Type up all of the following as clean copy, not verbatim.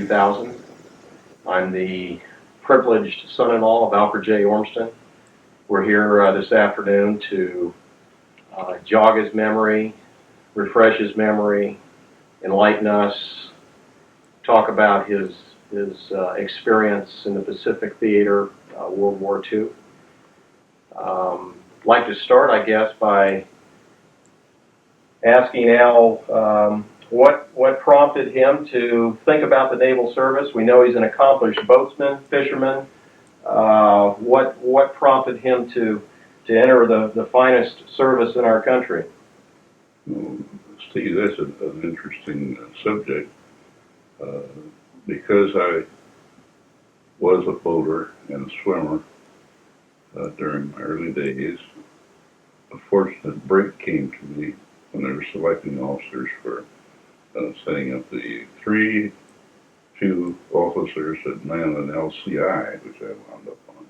2000. I'm the privileged son-in-law of Alf Ormston. We're here this afternoon to jog his memory, refresh his memory, enlighten us, talk about his experience in the Pacific Theater, World War II. I'd like to start, I guess, by asking Al what prompted him to think about the naval service. We know he's an accomplished boatsman, fisherman. What prompted him to enter the finest service in our country? Well, Steve, that's an interesting subject because I was a boater and a swimmer during my early days. A fortunate break came to me when they were selecting officers for setting up the two officers that manned an LCI, which I wound up on.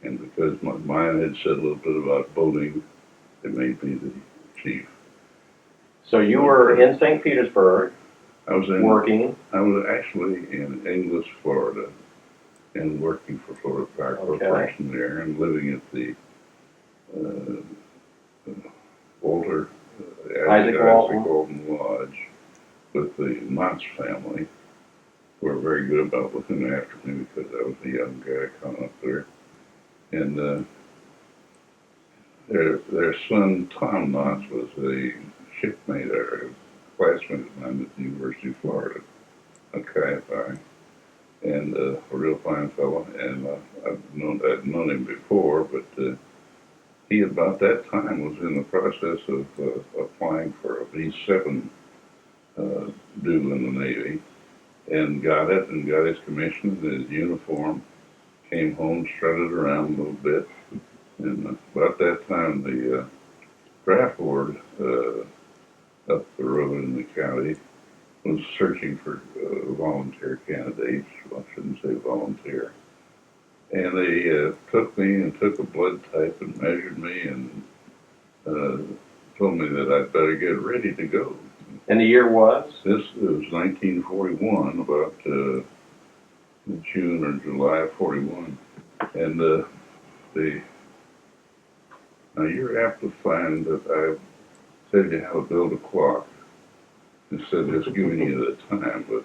And because my mind had said a little bit about boating, it made me the chief. So you were in St. Petersburg. Working. I was actually in Inglis, Florida, and working for Florida Power Corporation there, and living at the Isaac Walton Lodge with the Knotts family, who were very good about looking after me because I was a young guy coming up there. And their son, Tom Knotts, was a shipmate or a classmate of mine at the University of Florida, a Chi-Phi, and a real fine fellow. And I'd known him before, but he, about that time, was in the process of applying for a V7 due in the Navy, and got it, and got his commission, his uniform, came home, strutted around a little bit, and about that time the draft board up the road in the county was searching for volunteer candidates. Well, I shouldn't say volunteer. And they took me and took a blood type and measured me and told me that I'd better get ready to go. And the year was? This was 1941, about June or July of 41. And now you're apt to find that I said you how to build a clock instead of just giving you the time, but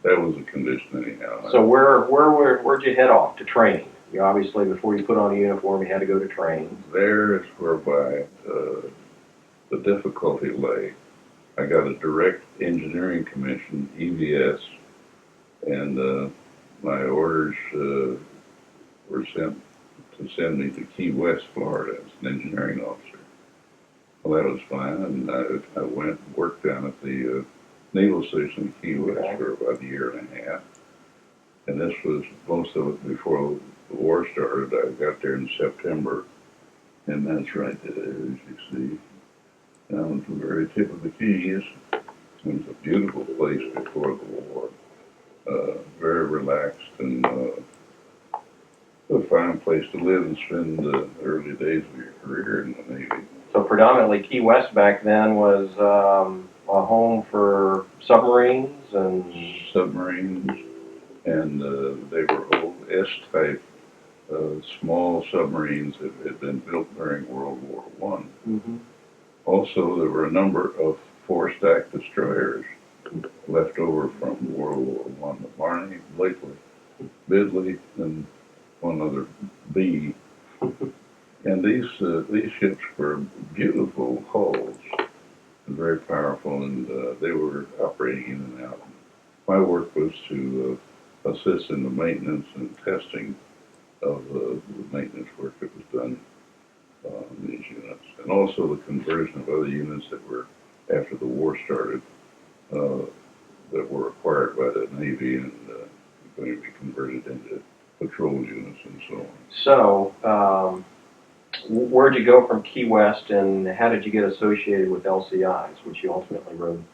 that was a condition anyhow. So where'd you head off to training? You obviously, before you put on a uniform, you had to go to training. There is whereby the difficulty lay. I got a direct engineering commission, EVS, and my orders were sent to send me to Key West, Florida, as an engineering officer. Well, that was fine, and I went and worked down at the Naval Station in Key West for about a year and a half. And this was most of it before the war started. I got there in September, and that's right there, as you see, down at the very tip of the Keys. It was a beautiful place before the war. Very relaxed and a fine place to live and spend the early days of your career in the Navy. So predominantly Key West back then was a home for submarines and... They were old S-type small submarines that had been built during World War I. Mm-hmm. Also, there were a number of four-stack destroyers left over from World War I, the Barney, Blakely, Bidley, and one other B. And these ships were beautiful hulls, and very powerful, and they were operating in and out. My work was to assist in the maintenance and testing of the maintenance work that was done on these units, and also the conversion of other units that were, after the war started, that were acquired by the Navy and going to be converted into patrol units and so on. So, where'd you go from Key West, and how did you get associated with LCIs, which you ultimately rode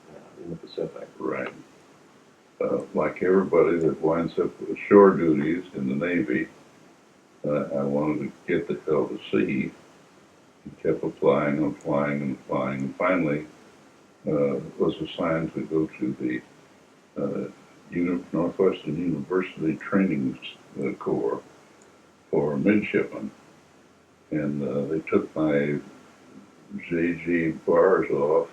in the Pacific? Right. Like everybody that winds up with shore duties in the Navy, I wanted to get the hell to sea. I kept applying and applying and applying, and finally was assigned to go to the Northwestern University Training Corps for midshipmen. And they took my JG bars off.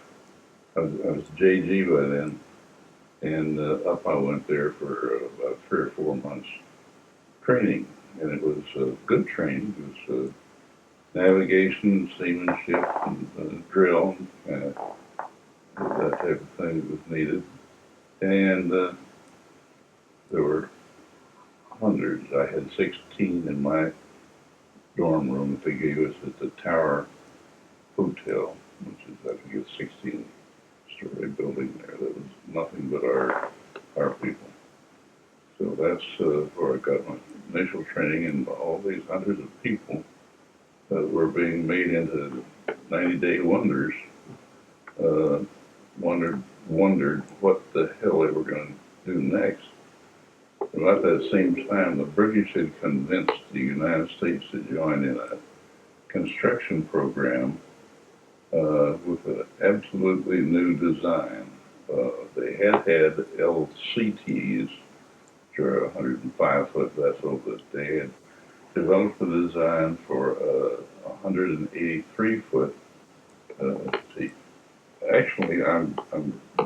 I was JG by then. And up I went there for about 3 or 4 months training. And it was good training. It was navigation, seamanship, and drill, that type of thing that was needed. And there were hundreds. I had 16 in my dorm room that they gave us at the Tower Hotel, which is, I think, a 16-story building there. That was nothing but our people. So that's where I got my initial training, and all these hundreds of people that were being made into 90-day wonders wondered what the hell they were going to do next. About that same time, the British had convinced the United States to join in a construction program with an absolutely new design. They had LCTs, which are 105-foot vessels, but they had developed a design for a 183-foot seat. Actually, I'm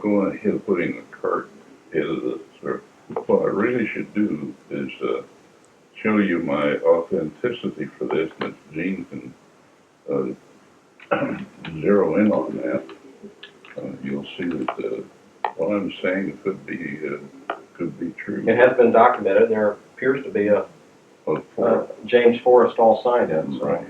going ahead of putting a cart ahead of this. Or what I really should do is show you my authenticity for this, and if Gene can zero in on that, you'll see that what I'm saying could be true. It has been documented. There appears to be a James Forrest all signed in. So. Right.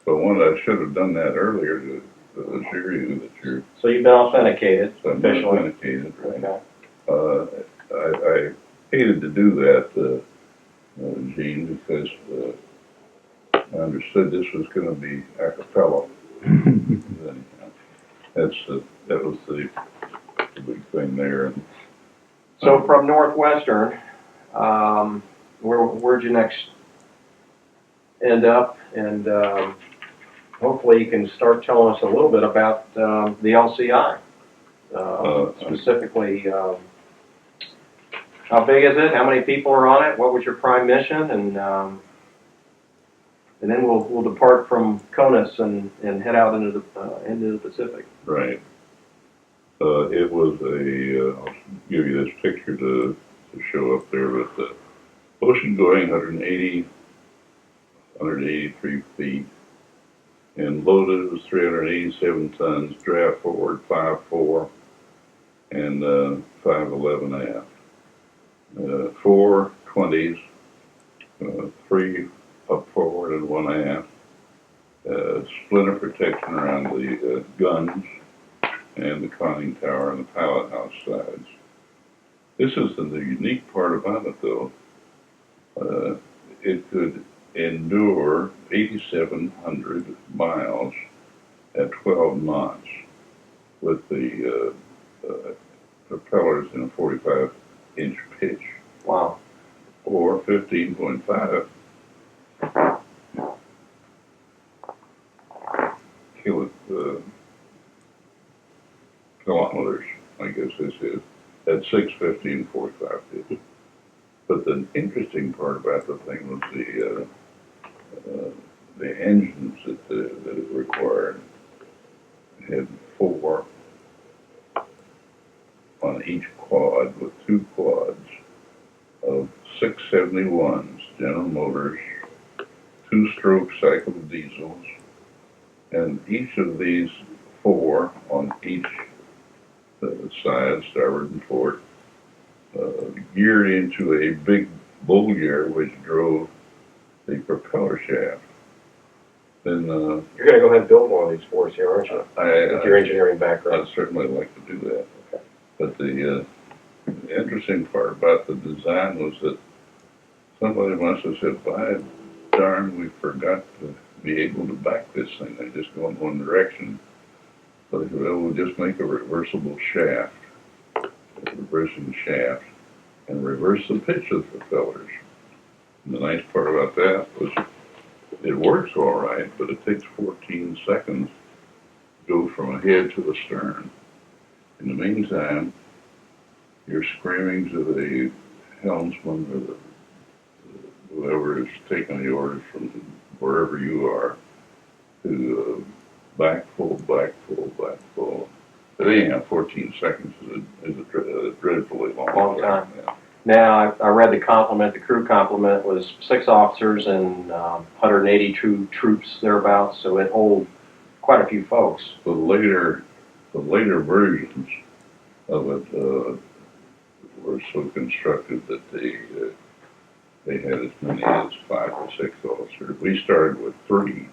But I should have done that earlier to assure you that you're. So you've been authenticated Officially. Authenticated, right? Okay. I hated to do that, Gene, because I understood this was going to be a cappella. That was the big thing there. And, so from Northwestern, where'd you next end up? And hopefully you can start telling us a little bit about the LCI. Specifically, how big is it? How many people are on it? What was your prime mission? And then we'll depart from CONUS and head out into the Pacific. Right. It was I'll give you this picture to show up there, but the ocean going 183 feet, and loaded was 387 tons, draft forward 5'4", and 5'11" aft. 4 20s, 3 up forward and 1 aft. Splinter protection around the guns and the conning tower and the pilot house sides. This is the unique part about it, though. It could endure 8,700 miles at 12 knots with the propellers in a 45-inch pitch. Wow. Or 15.5 kilometers, I guess this is, at 6:15:45 pitch. But the interesting part about the thing was the engines that it required. It had 4 on each quad, with 2 quads of 671s, General Motors, 2-stroke cycle diesels, and each of these 4 on each side, starboard and port, geared into a big bull gear which drove the propeller shaft. Then you're going to go ahead and build one of these for us here, aren't you? With your engineering background. I'd certainly like to do that. Okay. But the interesting part about the design was that somebody must have said, "By darn, we forgot to be able to back this thing. They just go in one direction." So they said, "Well, we'll just make a reversible shaft, reversing shaft, and reverse the pitch of the propellers." And the nice part about that was it works all right, but it takes 14 seconds to go from a head to a stern. In the meantime, you're screaming to the helmsman or whoever is taking the orders from wherever you are to back full, back full, back full. But anyhow, 14 seconds is a dreadfully long time. Yeah. Now, I read the complement, the crew complement was 6 officers and 182 troops thereabouts, so it holds quite a few folks. The later versions of it were so constructed that they had as many as 5 or 6 officers. We started with 3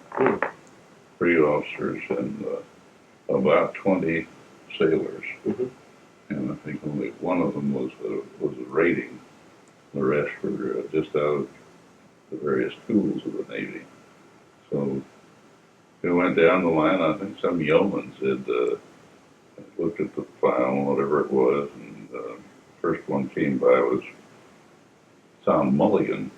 officers and about 20 sailors. Mm-hmm. And I think only one of them was a rating. The rest were just out of the various schools of the Navy. So we went down the line. I think some yeoman said, looked at the file, whatever it was, and first one came by was Tom Mulligan.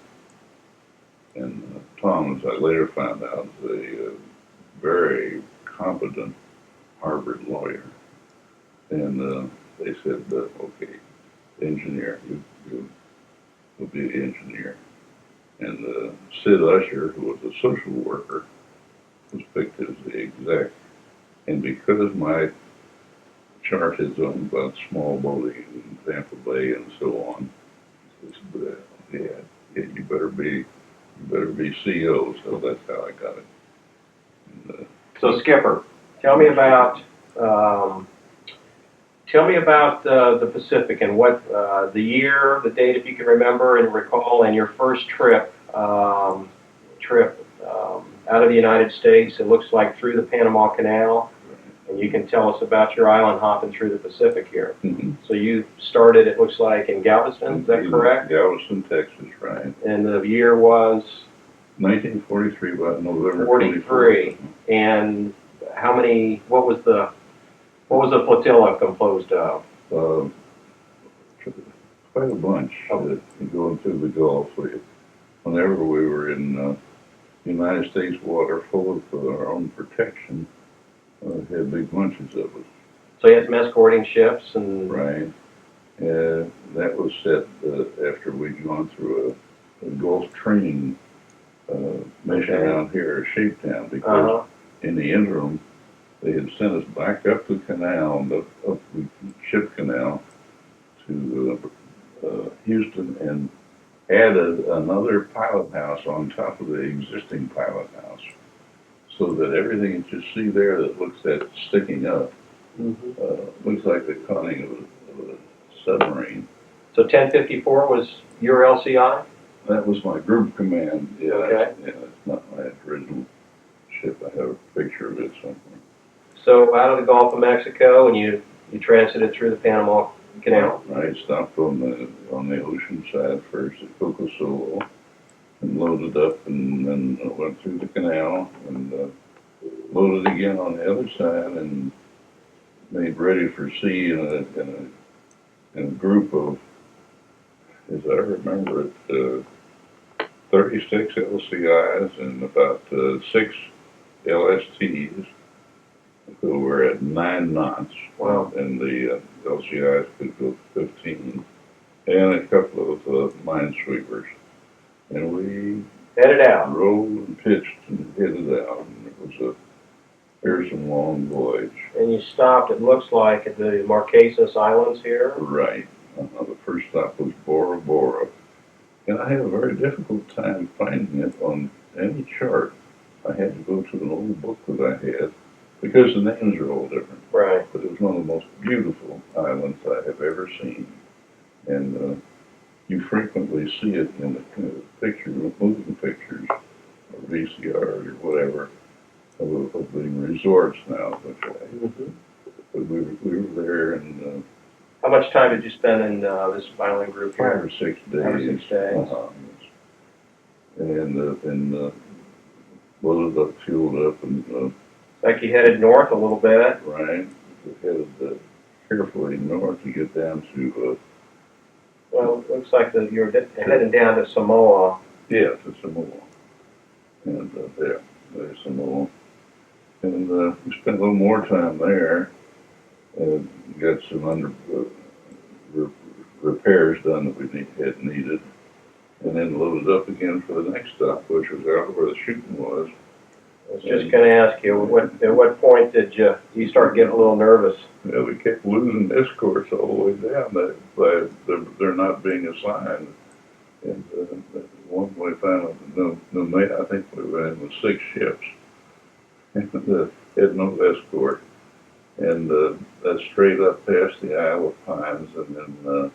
And Tom, as I later found out, is a very competent Harvard lawyer. And they said, okay, engineer, you'll be an engineer. And Sid Usher, who was a social worker, was picked as the exec. And because my chart is on about small boating in Tampa Bay and so on, he says, yeah, you better be CEO. So that's how I got it. And, So Skipper, tell me about the Pacific and what the year, the date, if you can remember and recall, and your first trip out of the United States. It looks like through the Panama Canal, and you can tell us about your island hopping through the Pacific here. mm-hmm. So you started, it looks like, in Galveston. Is that correct? Galveston, Texas, right. And the year was 1943, about November 43. And how many? What was the flotilla composed of? Quite a bunch. Going through the Gulf. Whenever we were in United States water full of our own protection, had big bunches of us. So you had some escorting ships and right. That was set after we'd gone through a Gulf training mission around here at Shapetown, because in the interim they had sent us back up the canal, up the ship canal to Houston, and added another pilot house on top of the existing pilot house, so that everything that you see there that looks at sticking up looks like the conning of a submarine. So 1054 was your LCI? That was my group command. Yeah, okay. Yeah, it's not my original ship. I have a picture of it somewhere. So out of the Gulf of Mexico, and you transited through the Panama Canal. Right, stopped on the ocean side first at Coco Solo, and loaded up, and then went through the canal, and loaded again on the other side, and made ready for sea in a group of, as I remember it, 36 LCIs and about 6 LSTs. So we're at 9 knots. Wow. And the LCIs could go 15. And a couple of minesweepers. And we headed out. Rolled and pitched and headed out. And it was a fearsome long voyage. And you stopped, it looks like, at the Marquesas Islands here? Right. The first stop was Bora Bora. And I had a very difficult time finding it on any chart. I had to go to an old book that I had, because the names are all different. Right. But it was one of the most beautiful islands I have ever seen. And you frequently see it in the moving pictures, or VCRs, or whatever, of the resorts now. But we were there, and how much time did you spend in this island group here? 5 or 6 days. 5 or 6 days. And loaded up, fueled up, and like you headed north a little bit. right. We headed carefully north to get down to. Well, it looks like you're heading down to Samoa. Yeah, to Samoa. And there's Samoa. And we spent a little more time there. And got some repairs done that we had needed, and then loaded up again for the next stop, which was out where the shooting was. I was just going to ask you, at what point did you start getting a little nervous? Yeah, we kept losing escorts all the way down. They're not being assigned. And at one point, finally, I think we went in with 6 ships, and had no escort. And that's straight up past the Isle of Pines, and then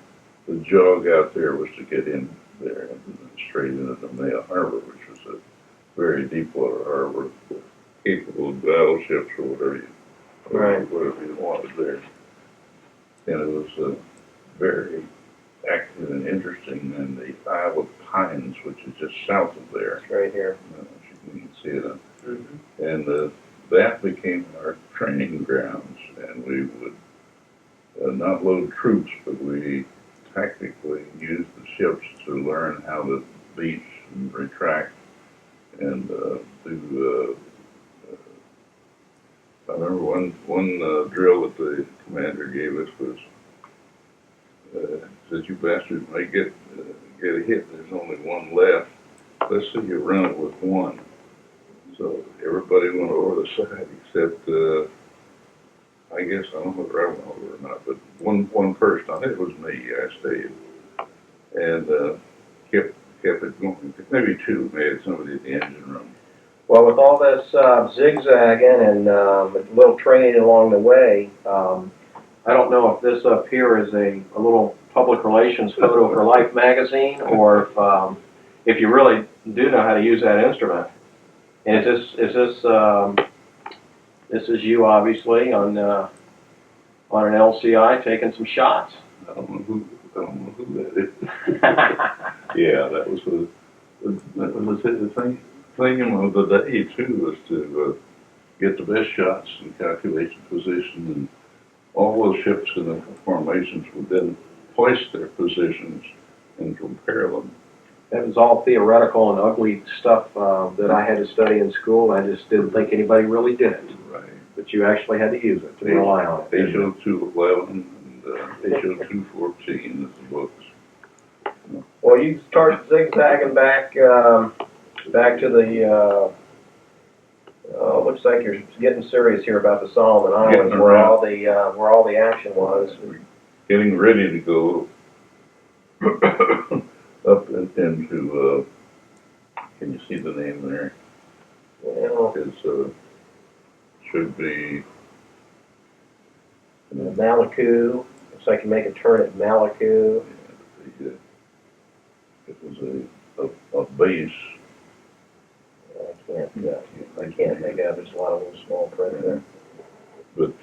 the jog out there was to get in there and straight into the Maya Harbor, which was a very deep water harbor, capable of battleships or whatever you wanted there. And it was very active and interesting. And the Isle of Pines, which is just south of there. It's right here. You can see it. And that became our training grounds, and we would not load troops, but we tactically used the ships to learn how to beach and retract and do. I remember one drill that the commander gave us was says, "You bastards may get a hit. There's only one left. Let's see you run it with one." So everybody went over the side except, I guess, I don't know whether I went over or not, but one person, I think it was me, I stayed, and kept it going. Maybe 2, maybe somebody at the engine room. Well, with all this zigzagging and a little training along the way, I don't know if this up here is a little public relations photo for Life magazine, or if you really do know how to use that instrument. And this is you obviously on an LCI taking some shots. I don't know who that is. Yeah, that was the thing of the day too, was to get the best shots and calculate the position, and all those ships in the formations would then place their positions and compare them. That was all theoretical and ugly stuff that I had to study in school. I just didn't think anybody really did it. Right. But you actually had to use it to rely on it. HO 211 and HO 214 is the books. Well, you start zigzagging back to the. Looks like you're getting serious here about the Solomon Islands, where all the action was. We're getting ready to go up into. Can you see the name there? Yeah. It should be Maliku. Looks like you make a turn at Maliku. Yeah, it was a base. I can't make out. There's a lot of little small print there. But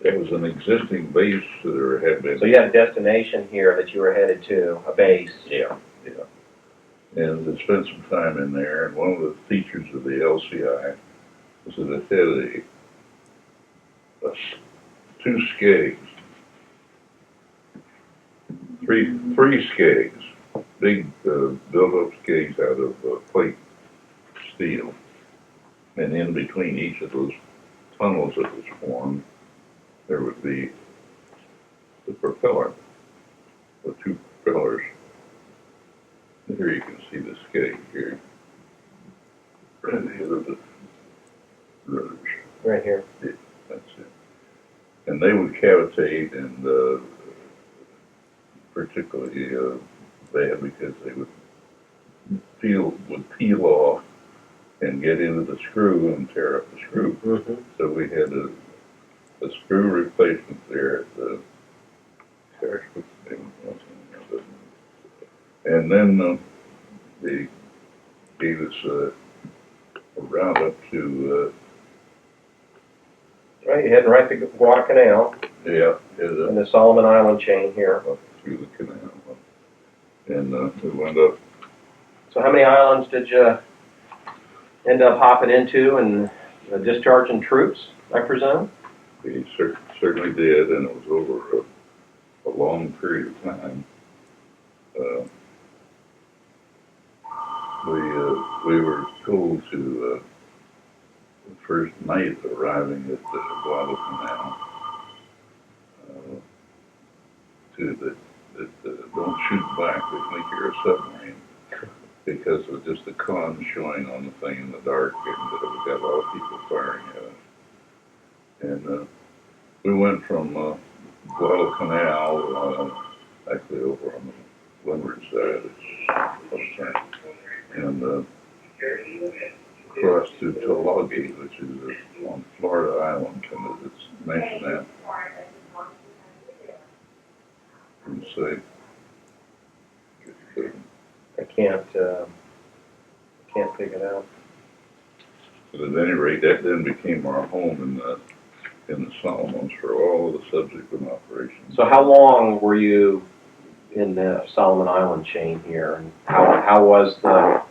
it was an existing base that there had been. So you had a destination here that you were headed to, a base. Yeah. And I spent some time in there, and one of the features of the LCI was that it had two skegs, three skegs, big built-up skegs out of plate steel, and in between each of those tunnels that was formed, there would be the propeller, the 2 propellers. Here you can see the skeg here, right ahead of the rudders. Right here. Yeah, that's it. And they would cavitate, and particularly bad because they would peel off and get into the screw and tear up the screw. Mm-hmm. So we had a screw replacement there at the and then they gave us a route up to right, you're heading right to Guadalcanal. Yeah, and the Solomon Island chain here. Up through the canal, and we went up. So how many islands did you end up hopping into and discharging troops, I presume? We certainly did, and it was over a long period of time. We were told to the first night arriving at Guadalcanal don't shoot back, they think you're a submarine. Because of just the con showing on the thing in the dark, and we got a lot of people firing at us. And we went from Guadalcanal, actually over on the windward side, and across to Tulagi, which is on Florida Island, and it's mentioned that. And so, I can't figure it out. but at any rate, that then became our home in the Solomons for all of the subsequent operations. So how long were you in the Solomon Island chain here, and how was the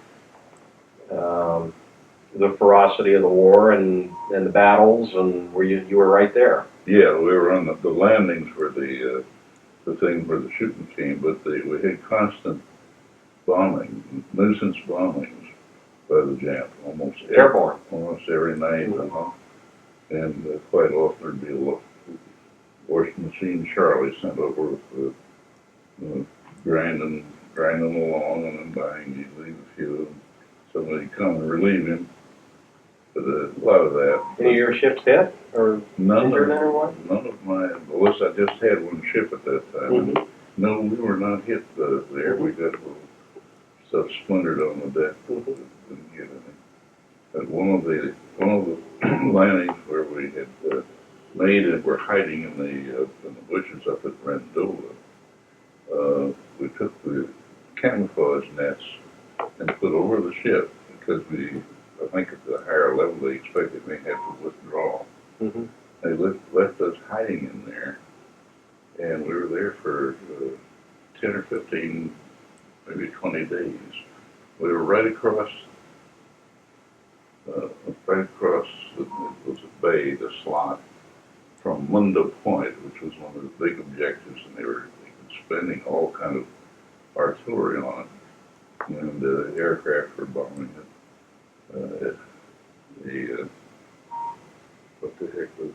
ferocity of the war and the battles, and you were right there? Yeah, we were on the landings where the thing where the shooting came, but we had constant bombing, nuisance bombings by the Jap, almost every night, and quite often there'd be a washing machine Charlie sent over with grinding along, and then dying, he'd leave a few, and somebody'd come and relieve him. But a lot of that. Any of your ships hit or injured anyone? None of my, unless I just had one ship at that time. Mm-hmm. No, we were not hit there. We got a little stuff splintered on the deck. Mm-hmm. Didn't get any. But one of the landings where we had made and were hiding in the bushes up at Randola, we took the camouflage nets and put over the ship because I think at the higher level they expected we had to withdraw. Mm-hmm. They left us hiding in there, and we were there for 10 or 15, maybe 20 days. We were right across it was a bay, the slot, from Munda Point, which was one of the big objectives, and they were spending all kind of artillery on it, and the aircraft were bombing it. What the heck was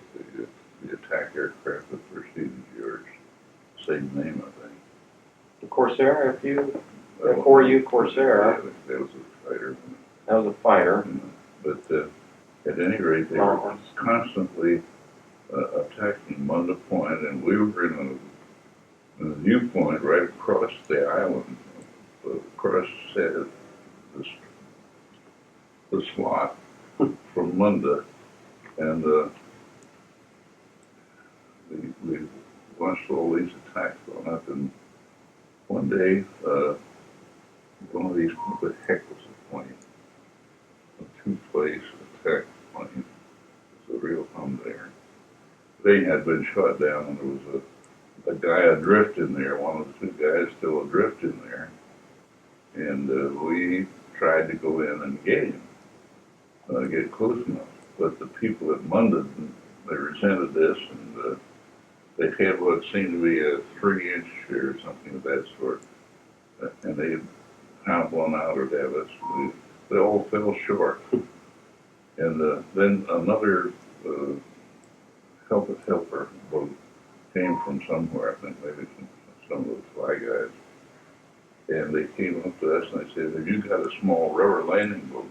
the attack aircraft that preceded yours? Same name, I think. The Corsair, Corsair. That was a fighter. That was a fighter. But at any rate, they were constantly attacking Munda Point, and we were in a viewpoint right across the island, across the slot from Munda, and we watched all these attacks going up, and one day, one of these, what the heck was the plane? A two-place attack plane. It was a real Humvee. They had been shot down, and there was a guy adrift in there, one of the two guys still adrift in there, and we tried to go in and get him, get close enough. But the people at Munda, they resented this, and they had what seemed to be a 3-inch or something of that sort, and they found one out or at us. They all fell short. And then another helper boat came from somewhere, I think maybe from some of those fly guys. And they came up to us and they said, "Have you got a small rubber landing boat?"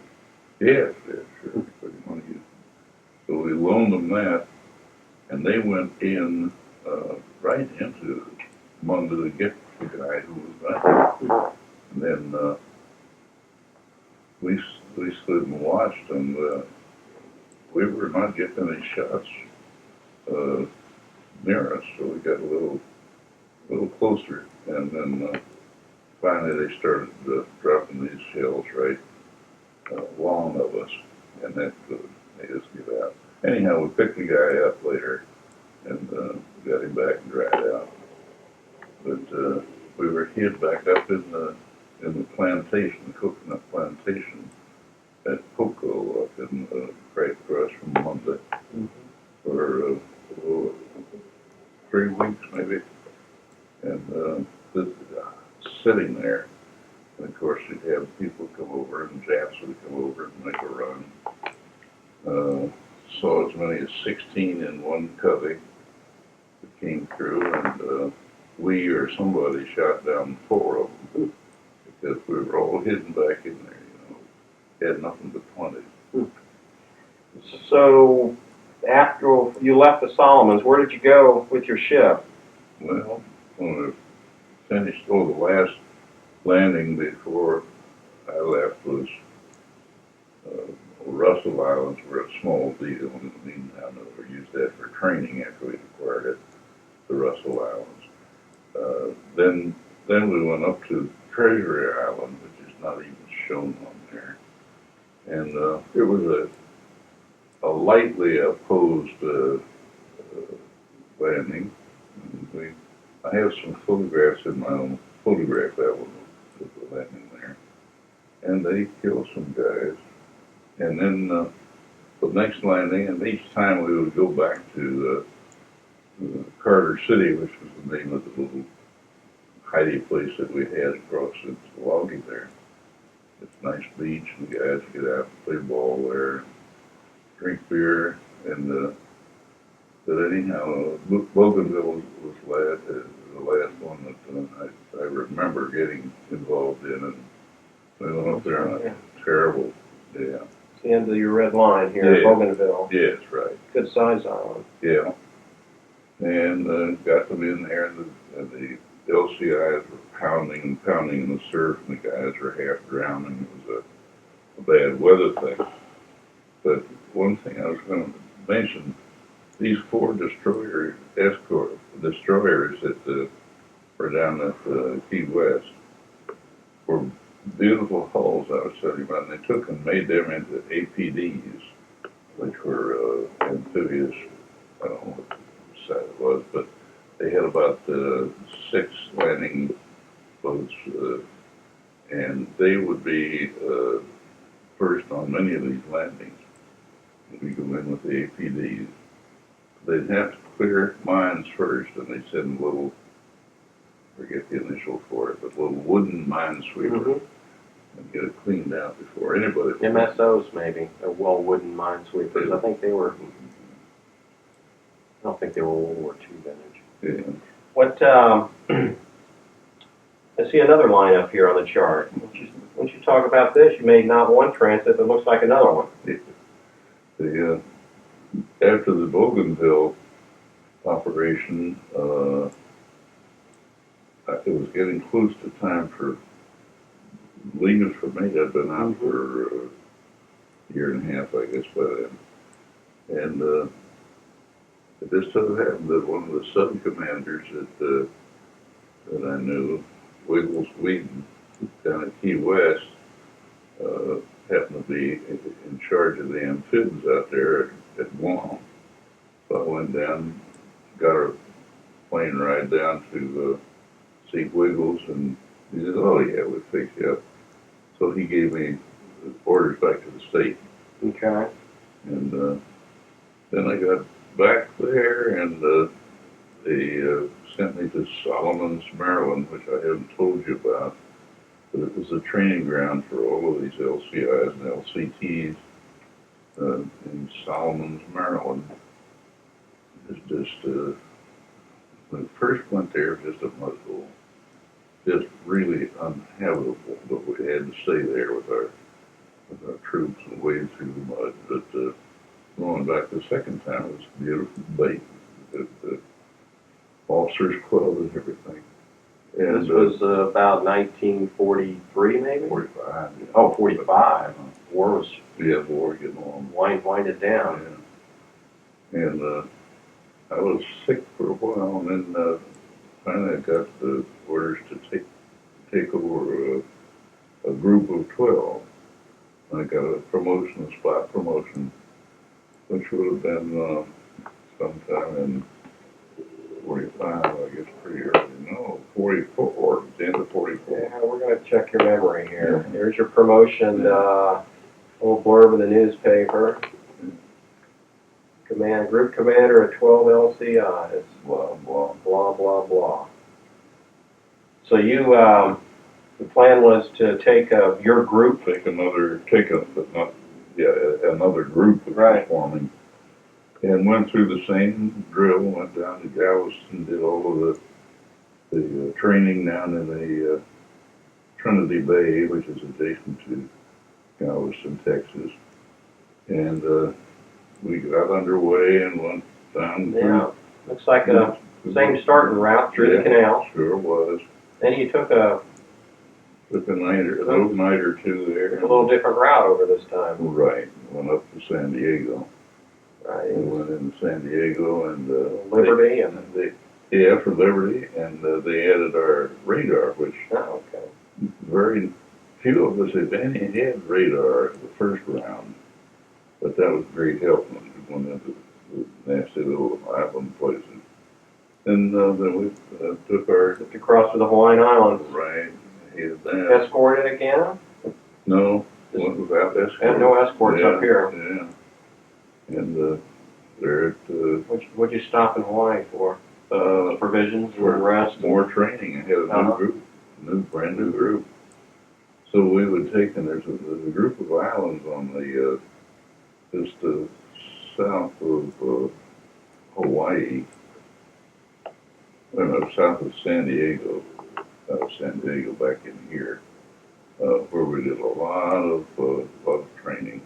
Yes, sure. What do you want to use? So we loaned them that, and they went in right into Munda to get the guy who was running. And then we stood and watched, and we were not getting any shots near us, so we got a little closer, and then finally they started dropping these shells right long of us, and that made us give out. Anyhow, we picked the guy up later and got him back and dried out. But we were hid back up in the plantation, the coconut plantation at Poco, up in right across from Munda, for 3 weeks maybe, and sitting there. And of course, you'd have people come over, and Japs would come over and make a run. Saw as many as 16 in one covey that came through, and we or somebody shot down 4 of them because we were all hidden back in there, you know. Had nothing but 20. So, after you left the Solomons, where did you go with your ship? Well, when we finished, the last landing before I left was Russell Islands were a small deal. In the meantime, we used that for training after we acquired it, the Russell Islands. Then we went up to Treasury Island, which is not even shown on there. And it was a lightly opposed landing. And I have some photographs in my own photograph album of the landing there. And they killed some guys. And then the next landing, and each time we would go back to Carter City, which was the name of the little hidey place that we had across the logging there. It's a nice beach, and the guys get out and play ball there, drink beer, and but anyhow, Bougainville was the last one that I remember getting involved in, and we went up there on a terrible, yeah. It's the end of your red line here, Yeah. Bougainville. Yes, right. Good size island. Yeah. And got them in there, and the LCIs were pounding and pounding in the surf, and the guys were half drowning. It was a bad weather thing. But one thing I was going to mention, these 4 destroyers that were down at Key West were beautiful hulls I was telling you about, and they took and made them into APDs, which were amphibious, I don't know what side it was, but they had about 6 landing boats, and they would be first on many of these landings. We go in with the APDs. They'd have to clear mines first, and they send little, forget the initial for it, but little wooden mine sweeper and get it cleaned out before anybody. MSOs maybe, well, wooden minesweepers. I think they were. I don't think they were World War II vintage. Yeah. What? I see another line up here on the chart. Once you talk about this, you made not one transit, but looks like another one. After the Bougainville operation, it was getting close to time for leave for me. I'd been out for a year and a half, I guess, by then. And it just so happened that one of the sub-commanders that I knew, Wiggles Whedon, down at Key West, happened to be in charge of the amphibians out there at Guam. So I went down, got a plane ride down to see Wiggles, and he said, "Oh yeah, we'll fix you up." So he gave me orders back to the state. Okay. And then I got back there, and they sent me to Solomons, Maryland, which I haven't told you about. But it was a training ground for all of these LCIs and LCTs in Solomons, Maryland. It's just, when we first went there, just a mud hole. Just really uninhabitable, but we had to stay there with our troops and wade through the mud. But going back the second time, it was a beautiful bait. The officers' club and everything. And this was about 1943, maybe? 45. Yeah. Oh, 45. War was War getting on. winded down. Yeah. And I was sick for a while, and then finally I got the orders to take over a group of 12. I got a promotion, a spot promotion, which would have been sometime in 45, I guess, pretty early. No, 44, the end of 44. Yeah, we're going to check your memory here. Here's your promotion, little blurb in the newspaper. Group commander at 12 LCIs. Blah, blah. Blah, blah, blah. So you, the plan was to take your group. Another group of Right. performing, and went through the same drill, went down to Galveston, did all of the training down in the Trinity Bay, which is adjacent to Galveston, Texas. And we got underway and went down. Yeah, looks like a same starting route through the canal. Sure was. Then you took a Took a little night or two there. a little different route over this time. Right. Went up to San Diego. Right. We went into San Diego and Liberty yeah, for Liberty, and they added our radar, which oh, okay. very few of us, if any, had radar the first round. But that was great help when we went into the nasty little island places. And then we took our Just across to the Hawaiian Islands. right. Headed down. Escorted again? No, went without escort. Had no escorts up here. Yeah. And there at What'd you stop in Hawaii for? Provisions or rest? more training. I had a new group, brand new group. So we would take, and there's a group of islands on the just south of Hawaii, south of San Diego, back in here, where we did a lot of training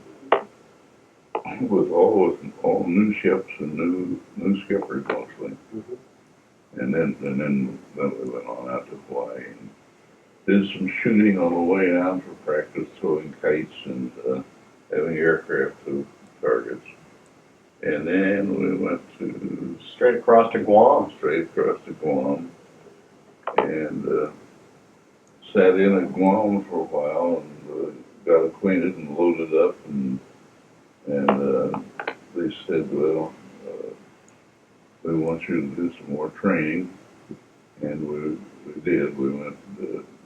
with all new ships and new skippers mostly. Mm-hmm. And then we went on out to Hawaii and did some shooting on the way down for practice, throwing kites and having aircraft to targets. And then we went to Straight across to Guam. Guam, and sat in at Guam for a while and got acquainted and loaded up, and they said, well, we want you to do some more training, and we did. We went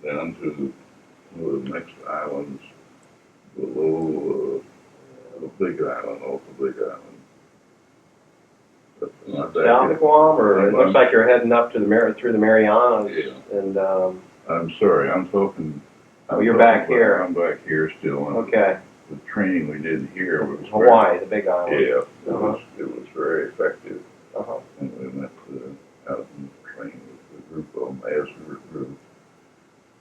down to the next islands below the Big Island, off the Big Island. Down to Guam, or it looks like you're heading up to through the Marianas. Yeah. And I'm sorry, I'm talking. you're back here. I'm back here still. Okay. The training we did here was Hawaii, the Big Island. Yeah, it was very effective. Uh-huh. And we went out and trained with the group of Master group.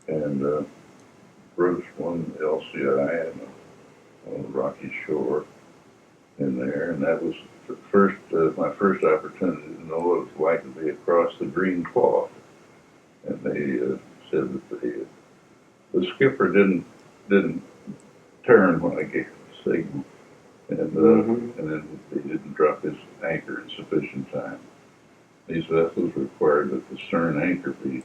And Bruce won the LCI on the Rocky Shore in there, and that was my first opportunity to know what it was like to be across the green cloth. And they said that the skipper didn't turn when I gave the signal, and then he didn't drop his anchor in sufficient time. These vessels required that the stern anchor be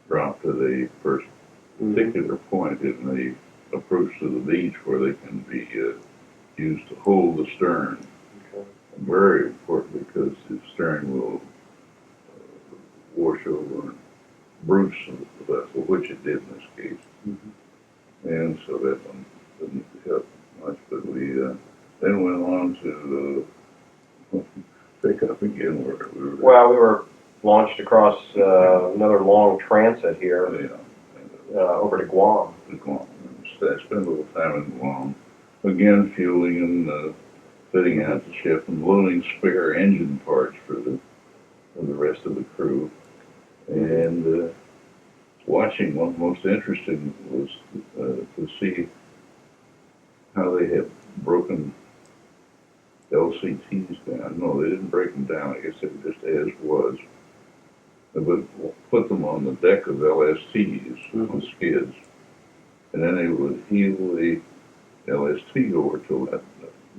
dropped at a particular point in the approach to the beach where they can be used to hold the stern. Okay. Very important, because the stern will wash over and bruise the vessel, which it did in this case. Mm-hmm. And so that one didn't help much, but we then went on to pick up again where we were. Well, we were launched across another long transit here over to Guam. Guam. I spent a little time in Guam, again fueling and fitting out the ship and loading spare engine parts for the rest of the crew. And watching, what most interesting was to see how they had broken LCTs down. No, they didn't break them down. I guess they were just as was. They would put them on the deck of LSTs on skids, and then they would heel the LST over till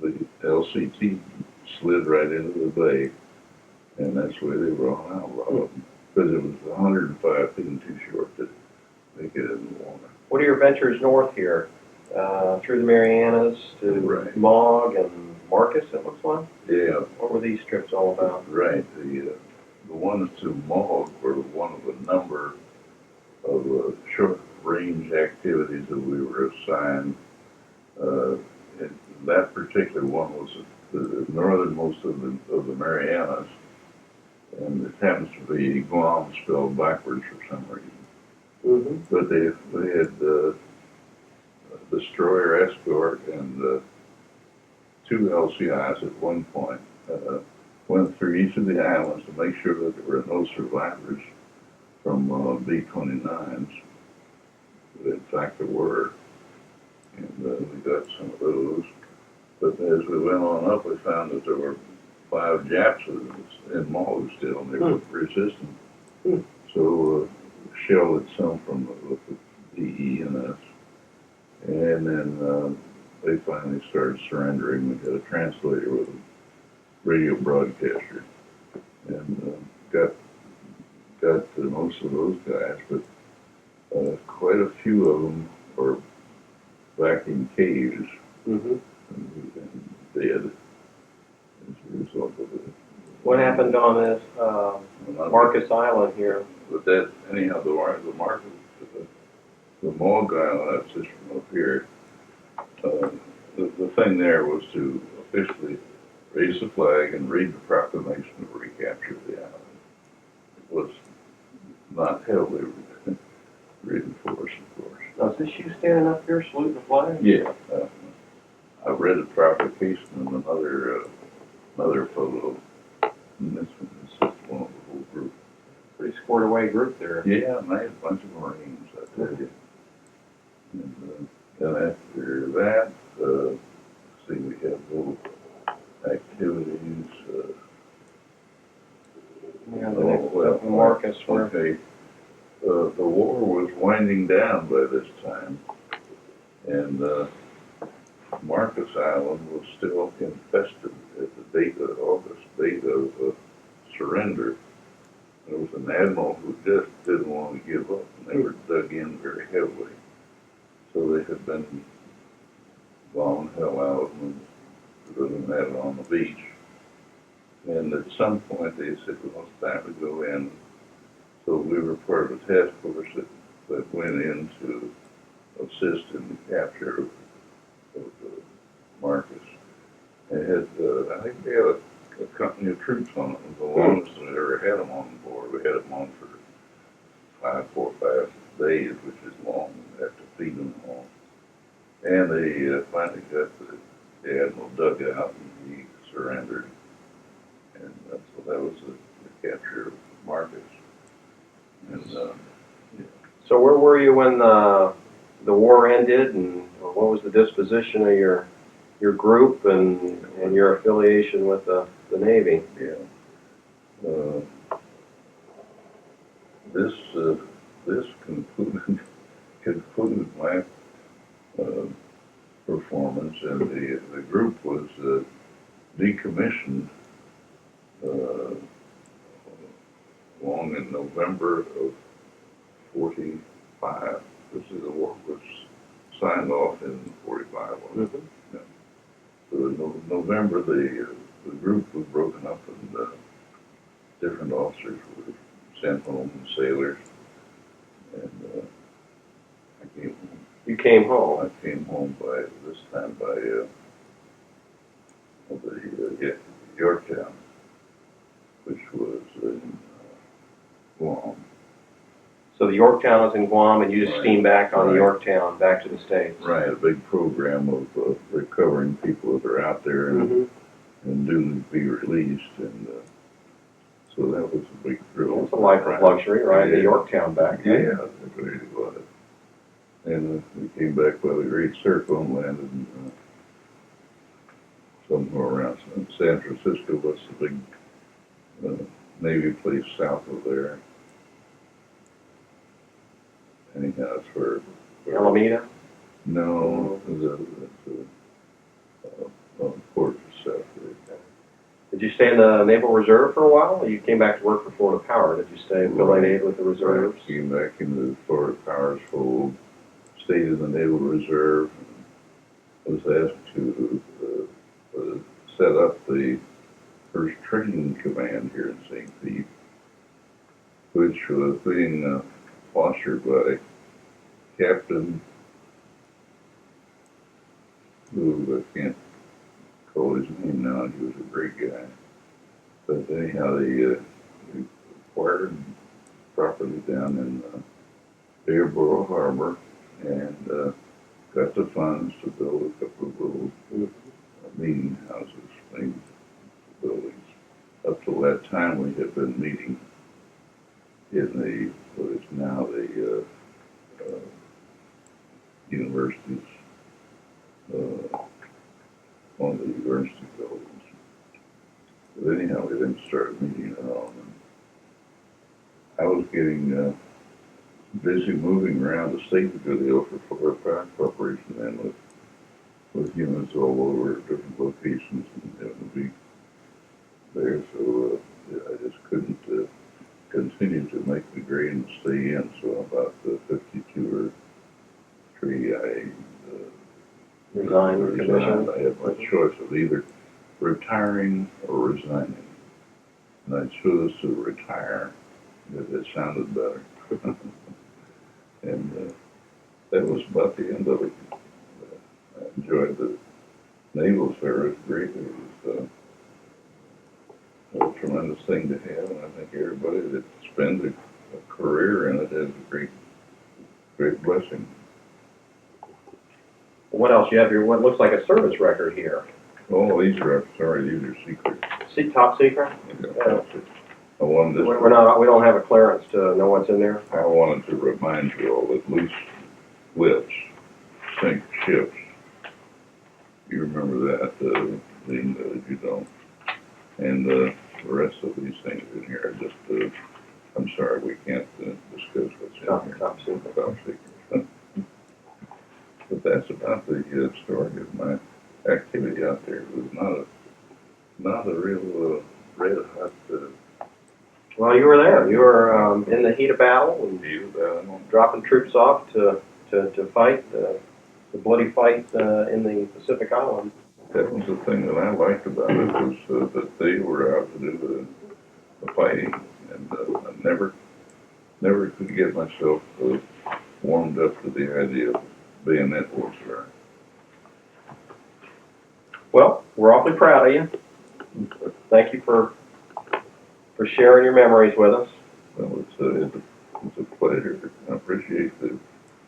the LCT slid right into the bay, and that's where they were on out, a lot of them, because it was 105 feet too short to make it in the water. What are your ventures north here? Through the Marianas to Mog and Marcus, it looks like? Yeah. What were these trips all about? Right. The ones to Mog were one of a number of short-range activities that we were assigned. And that particular one was the northernmost of the Marianas, and it happens to be Guam spelled backwards for some reason. Mm-hmm. But they had destroyer escort and 2 LCIs at one point. Went through each of the islands to make sure that there were no survivors from B-29s. In fact, there were, and we got some of those. But as we went on up, we found that there were 5 Japs in Mali still, and they were resistant. So shelled some from the DE and us, and then they finally started surrendering. We had a translator with a radio broadcaster, and got most of those guys, but quite a few of them were back in caves and dead as a result of it. What happened on this Marcus Island here? But that, anyhow, the Mog Island, that's just from up here, the thing there was to officially raise the flag and read the proclamation of recapture of the island. It was not heavily reinforced, of course. Now, is this you standing up here saluting the flag? Yeah. I read the proclamation in another photo. And this one is just one of the whole group. Pretty squared away group there. Yeah, nice bunch of Marines, I tell you. And then after that, see, we have little activities. Yeah, the next Marcus. Okay. The war was winding down by this time, and Marcus Island was still infested at the date of August date of surrender. There was an admiral who just didn't want to give up, and they were dug in very heavily. So they had been bombing hell out and doing that on the beach. And at some point they said, well, it's time to go in. So we were part of a task force that went in to assist in the capture of Marcus. They had, I think they had a company of troops on it. It was the longest we ever had them on board. We had them on for 4 or 5 days, which is long. We have to feed them all. And they finally got the admiral dug out and he surrendered. And so that was the capture of Marcus. And yeah. So where were you when the war ended, and what was the disposition of your group and your affiliation with the Navy? Yeah. This concluded my performance, and the group was decommissioned along in November of 45. This is the war was signed off in 45. Yeah. So in November, the group was broken up, and different officers were sent home, and sailors, and I came home. You came home? I came home by this time by the Yorktown, which was in Guam. So the Yorktown was in Guam, and you just steamed back on the Yorktown back to the States. Right, a big program of recovering people that are out there and due to be released, and so that was a big thrill. It's a life of luxury, right? The Yorktown back. Yeah, it really was. And we came back by the Great Circle and landed somewhere around San Francisco. What's the big Navy place south of there? Anyhow, it's for Alameda? No, it's a port south there. Did you stay in the Naval Reserve for a while, or you came back to work for Florida Power? Did you stay affiliated with the reserves? I came back into the Florida Power's fold, stayed in the Naval Reserve, and was asked to set up the first training command here in St. Pete, which was being fostered by Captain, who I can't call his name now, he was a great guy. But anyhow, they acquired property down in Dearboro Harbor and got the funds to build a couple of little meeting houses, main buildings. Up till that time, we had been meeting in the now the university's one of the university buildings. But anyhow, we then started meeting at home, and I was getting busy moving around the state to do the Alf Ormston Corporation and with humans all over different locations and having to be there, so I just couldn't continue to make the grade and stay in. So about 52 or 3, I Resigned from commission? I had my choice of either retiring or resigning, and I chose to retire because it sounded better. And that was about the end of it. I enjoyed the naval service greatly. It was a tremendous thing to have, and I think everybody that spends a career in it has a great blessing. What else? You have your, what looks like a service record here. Oh, these are secret. Top secret? Yeah. I wanted to, We don't have a clearance to know what's in there. I wanted to remind you all that loose lips sink ships. You remember that, Dean, you don't. And the rest of these things in here are just, I'm sorry, we can't discuss what's in here. Top secret. Top secret. But that's about the story of my activity out there. It was not a real red hot Well, you were there. You were in the heat of battle and deal. dropping troops off to fight the bloody fight in the Pacific Islands. That was the thing that I liked about it, was that they were out to do the fighting, and I never could get myself warmed up to the idea of bayonet warfare. Well, we're awfully proud of you. Thank you for sharing your memories with us. Well, it's a pleasure. I appreciate the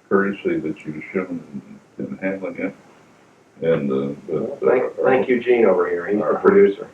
courtesy that you've shown in handling it. And Thank you, Gene, over here. He's the producer.